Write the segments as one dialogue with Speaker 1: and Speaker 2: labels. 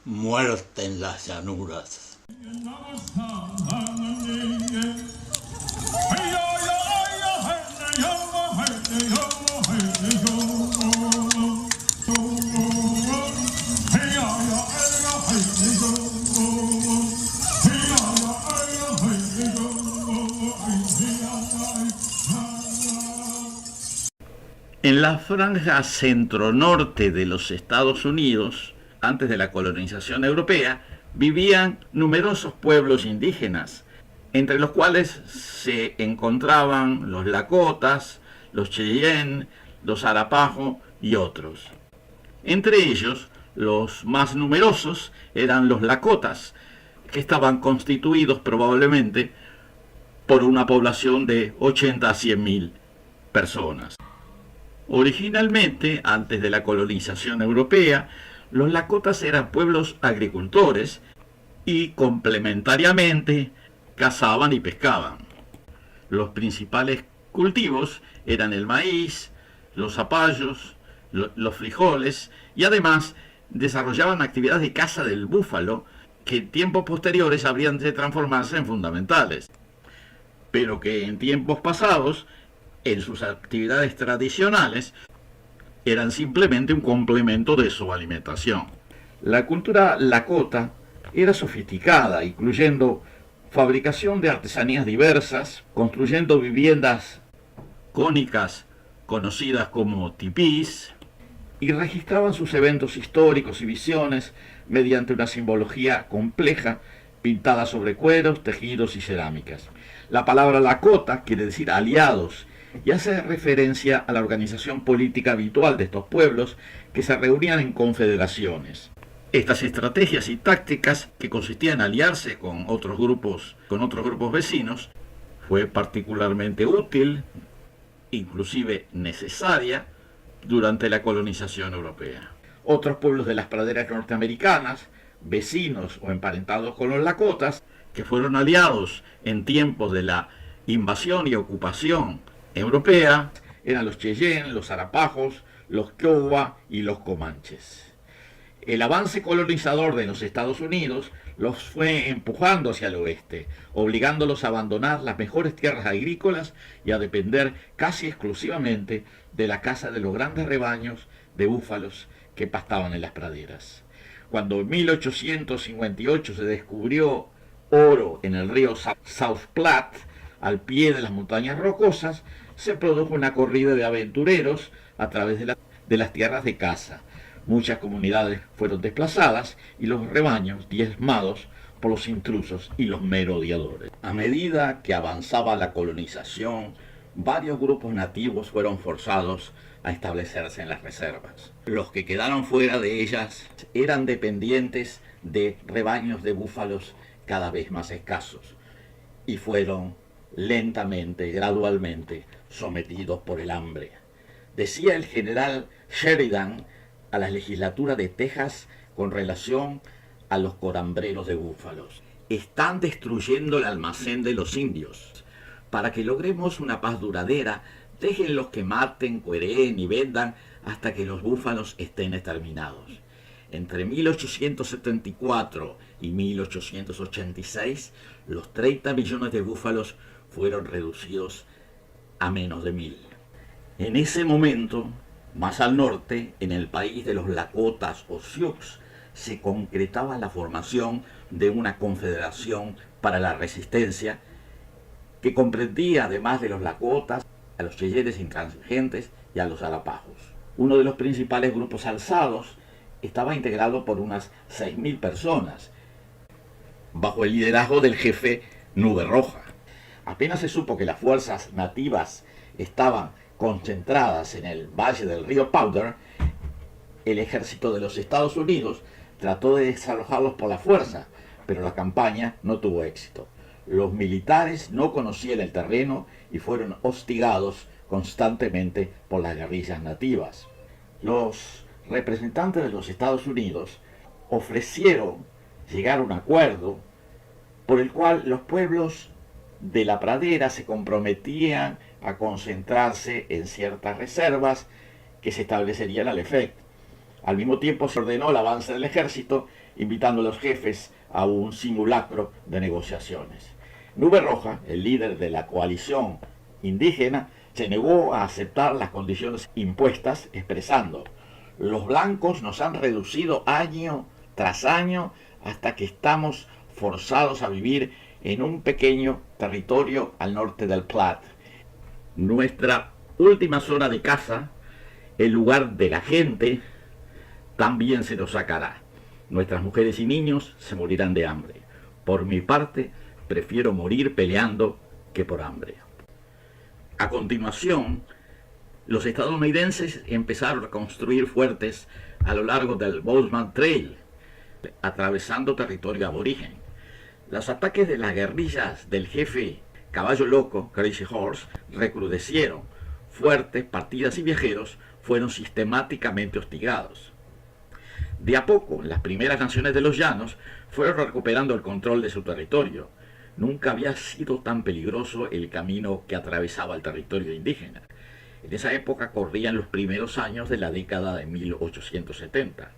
Speaker 1: Muerte en las llanuras. En la franja centro-norte de los Estados Unidos, antes de la colonización europea, vivían numerosos pueblos indígenas, entre los cuales se encontraban los Lakotas, los Cheyenne, los Arapaho y otros. Entre ellos, los más numerosos eran los Lakotas, que estaban constituidos probablemente por una población de 80 a 100.000 personas. Originalmente, antes de la colonización europea, los Lakotas eran pueblos agricultores y complementariamente cazaban y pescaban. Los principales cultivos eran el maíz, los zapallos, los frijoles y además desarrollaban actividades de caza del búfalo que en tiempos posteriores habrían de transformarse en fundamentales, pero que en tiempos pasados, en sus actividades tradicionales, eran simplemente un complemento de su alimentación. La cultura lakota era sofisticada, incluyendo fabricación de artesanías diversas, construyendo viviendas cónicas conocidas como tipís, y registraban sus eventos históricos y visiones mediante una simbología compleja pintada sobre cueros, tejidos y cerámicas. La palabra lakota quiere decir aliados y hace referencia a la organización política habitual de estos pueblos que se reunían en confederaciones. Estas estrategias y tácticas, que consistían en aliarse con otros grupos vecinos, fue particularmente útil, inclusive necesaria, durante la colonización europea. Otros pueblos de las praderas norteamericanas, vecinos o emparentados con los lakotas, que fueron aliados en tiempos de la invasión y ocupación europea, eran los Cheyenne, los Arapajos, los Kiowa y los Comanches. El avance colonizador de los Estados Unidos los fue empujando hacia el oeste, obligándolos a abandonar las mejores tierras agrícolas y a depender casi exclusivamente de la caza de los grandes rebaños de búfalos que pastaban en las praderas. Cuando en 1858 se descubrió oro en el río South Platte, al pie de las montañas rocosas, se produjo una corrida de aventureros a través de las tierras de caza. Muchas comunidades fueron desplazadas y los rebaños diezmados por los intrusos y los merodeadores. A medida que avanzaba la colonización, varios grupos nativos fueron forzados a establecerse en las reservas. Los que quedaron fuera de ellas eran dependientes de rebaños de búfalos cada vez más escasos y fueron lentamente, gradualmente, sometidos por el hambre. Decía el general Sheridan a la legislatura de Texas con relación a los corambreros de búfalos: están destruyendo el almacén de los indios. Para que logremos una paz duradera, déjenlos que maten, cuereen y vendan hasta que los búfalos estén exterminados. Entre 1874 y 1886, los 30 millones de búfalos fueron reducidos a menos de 1.000. En ese momento, más al norte, en el país de los Lakotas o Sioux, se concretaba la formación de una confederación para la resistencia que comprendía, además de los Lakotas, a los Cheyennes intransigentes y a los Arapajos. Uno de los principales grupos alzados estaba integrado por unas 6.000 personas, bajo el liderazgo del jefe Nube Roja. Apenas se supo que las fuerzas nativas estaban concentradas en el valle del río Powder, el ejército de los Estados Unidos trató de desalojarlos por la fuerza, pero la campaña no tuvo éxito. Los militares no conocían el terreno y fueron hostigados constantemente por las guerrillas nativas. Los representantes de los Estados Unidos ofrecieron llegar a un acuerdo por el cual los pueblos de la pradera se comprometían a concentrarse en ciertas reservas que se establecerían al efecto. Al mismo tiempo se ordenó el avance del ejército, invitando a los jefes a un simulacro de negociaciones. Nube Roja, el líder de la coalición indígena, se negó a aceptar las condiciones impuestas, expresando: los blancos nos han reducido año tras año hasta que estamos forzados a vivir en un pequeño territorio al norte del Platte. Nuestra última zona de caza, el lugar de la gente, también se nos sacará. Nuestras mujeres y niños se morirán de hambre. Por mi parte, prefiero morir peleando que por hambre. A continuación, los estadounidenses empezaron a construir fuertes a lo largo del Bozeman Trail, atravesando territorio aborigen. Los ataques de las guerrillas del jefe Caballo Loco, Crazy Horse, recrudecieron. Fuertes, partidas y viajeros fueron sistemáticamente hostigados. De a poco, las primeras naciones de los llanos fueron recuperando el control de su territorio. Nunca había sido tan peligroso el camino que atravesaba el territorio indígena. En esa época corrían los primeros años de la década de 1870.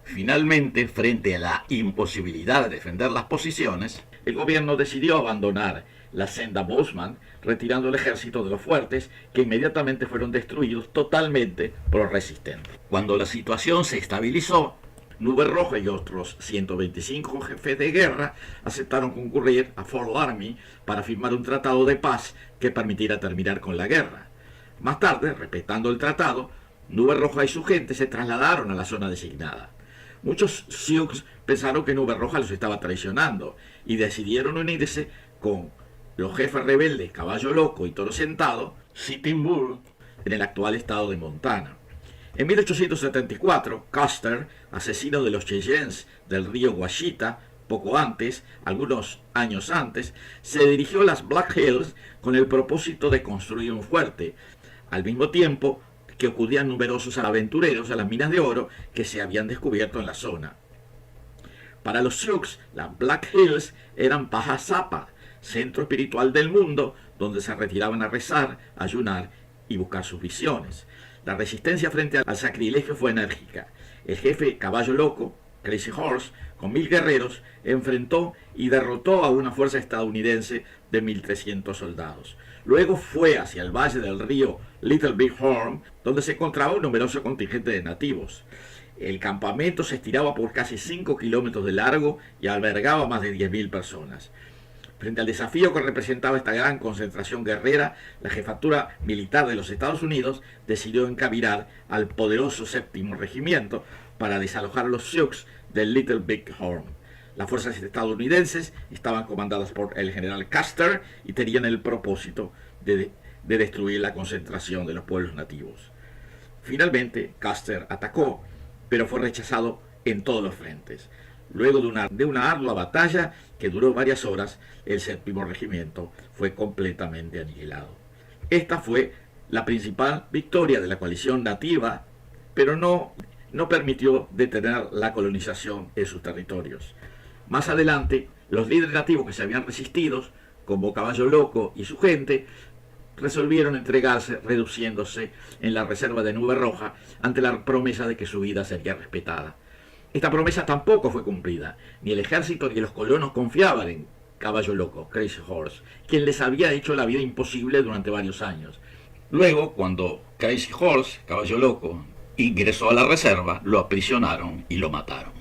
Speaker 1: Finalmente, frente a la imposibilidad de defender las posiciones, el gobierno decidió abandonar la senda Bozeman, retirando el ejército de los fuertes, que inmediatamente fueron destruidos totalmente por los resistentes. Cuando la situación se estabilizó, Nube Roja y otros 125 jefes de guerra aceptaron concurrir a Fort Laramie para firmar un tratado de paz que permitiera terminar con la guerra. Más tarde, respetando el tratado, Nube Roja y su gente se trasladaron a la zona designada. Muchos Sioux pensaron que Nube Roja los estaba traicionando y decidieron unirse con los jefes rebeldes Caballo Loco y Toro Sentado, Sitting Bull, en el actual estado de Montana. En 1874, Custer, asesino de los Cheyennes del río Washita, poco antes, algunos años antes, se dirigió a las Black Hills con el propósito de construir un fuerte, al mismo tiempo que acudían numerosos aventureros a las minas de oro que se habían descubierto en la zona. Para los Sioux, las Black Hills eran Paja Zapa, centro espiritual del mundo, donde se retiraban a rezar, ayunar y buscar sus visiones. La resistencia frente al sacrilegio fue enérgica. El jefe Caballo Loco, Crazy Horse, con 1000 guerreros, enfrentó y derrotó a una fuerza estadounidense de 1300 soldados. Luego fue hacia el valle del río Little Big Horn, donde se encontraba un numeroso contingente de nativos. El campamento se estiraba por casi 5 kilómetros de largo y albergaba más de 10.000 personas. Frente al desafío que representaba esta gran concentración guerrera, la jefatura militar de los Estados Unidos decidió encaminar al poderoso 7º Regimiento para desalojar a los Sioux del Little Big Horn. Las fuerzas estadounidenses estaban comandadas por el general Custer y tenían el propósito de destruir la concentración de los pueblos nativos. Finalmente, Custer atacó, pero fue rechazado en todos los frentes. Luego de una ardua batalla que duró varias horas, el 7º Regimiento fue completamente aniquilado. Esta fue la principal victoria de la coalición nativa, pero no permitió detener la colonización en sus territorios. Más adelante, los líderes nativos que se habían resistido, como Caballo Loco y su gente, resolvieron entregarse, reduciéndose en la reserva de Nube Roja ante la promesa de que su vida sería respetada. Esta promesa tampoco fue cumplida. Ni el ejército ni los colonos confiaban en Caballo Loco, Crazy Horse, quien les había hecho la vida imposible durante varios años. Luego, cuando Crazy Horse, Caballo Loco, ingresó a la reserva, lo aprisionaron y lo mataron.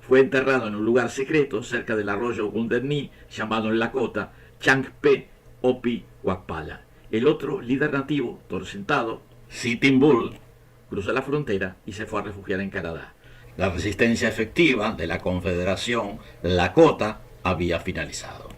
Speaker 1: Fue enterrado en un lugar secreto cerca del arroyo Wounded Knee, llamado en Lakota Changpe Opi Wakpala. El otro líder nativo, Toro Sentado, Sitting Bull, cruzó la frontera y se fue a refugiar en Canadá. La resistencia efectiva de la Confederación Lakota había finalizado.